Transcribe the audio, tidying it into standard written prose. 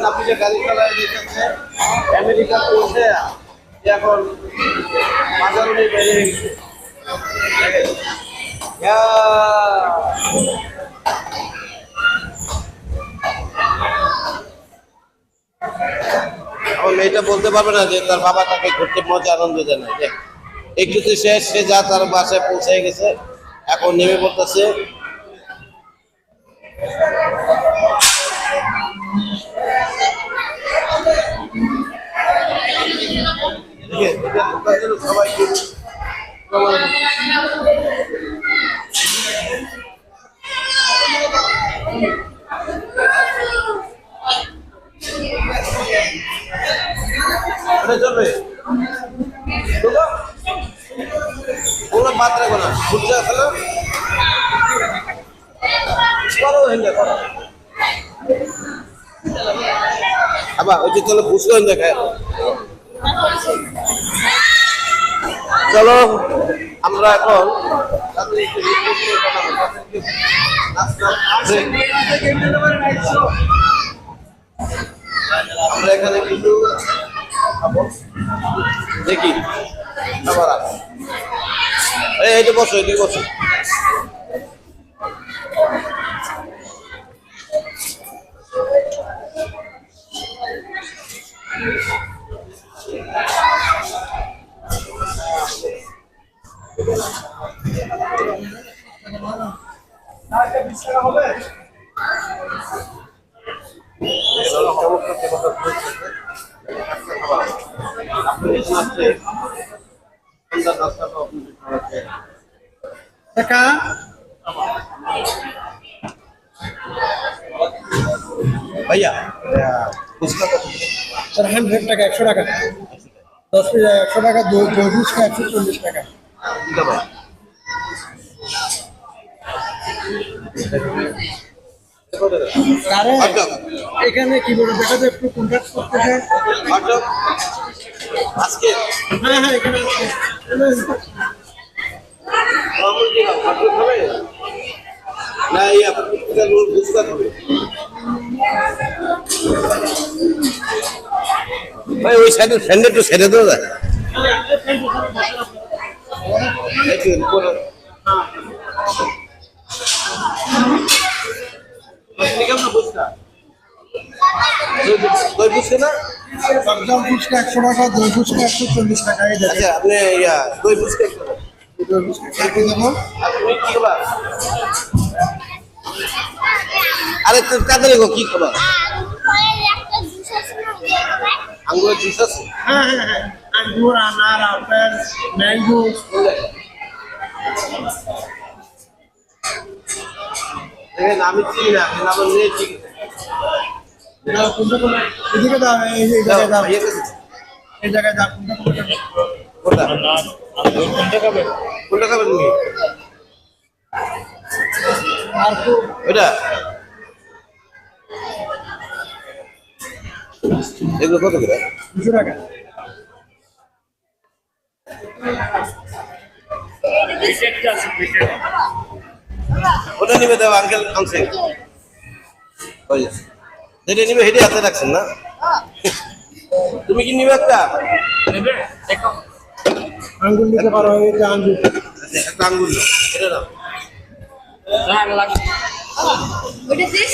আপনি যে গাড়ি চালায় দিতেছে আমেরিকা পৌঁছে এখন বাজার উনি বেরিয়ে গেছে। আমার মেয়েটা বলতে পারবে না যে তার বাবা তাকে ঘুরতে মজা আনন্দ জানায় যে একটু শেষ সে যা তার বাসায় পৌঁছে গেছে এখন নেমে পড়তেছে। সবাই চলবে ওগুলো বাদ রাখবো না সূর্য আছে না আবার ওই যে চলো বুঝলো দেখায়। চলো আমরা এখন আমরা এখানে কিন্তু দেখি আবার এইটা বসো এদিকে বসো। হবে भैया उसका सर 100 টাকা 100 টাকা 10 পিস 100 টাকা 2 পিস 140 টাকা। এখানে কি বলে দেখা যায় একটু কন্ট্যাক্ট করতে চাই আজকে হ্যাঁ হ্যাঁ এখানে না এই আপনার রোল বুঝতে হবে ভাই ওই সাইডে ফ্যান্ডে একটু ছেড়ে দেওয়া যায় দই ফুচকা না একদম ফুচকা 100 টাকা 2 ফুচকা 140 টাকা। আচ্ছা আপনি দই ফুচকা দই ফুচকা কি দেবো আরে তোর কাদের গো কি খাবার আঙ্গুরের জুস আছে হ্যাঁ হ্যাঁ হ্যাঁ আঙ্গুর আনার আপেল ম্যাঙ্গো দেখেন আমি চিনি না কিন্তু আমার মেয়ে চিনি এদিকে দাও এই জায়গায় দাও এই জায়গায় দাও কোনটা কোনটা খাবেন তুমি আর তো ওইটা এগুলো কত করে 200 টাকা। ওটা নিবে দেবো আঙ্কেল আনছে যেটা নিবে হেঁটে হাতে রাখছেন না তুমি কি নিবে একটা আঙ্গুর নিতে পারো এটা আঙ্গুর একটা আঙ্গুর এটা না What is this?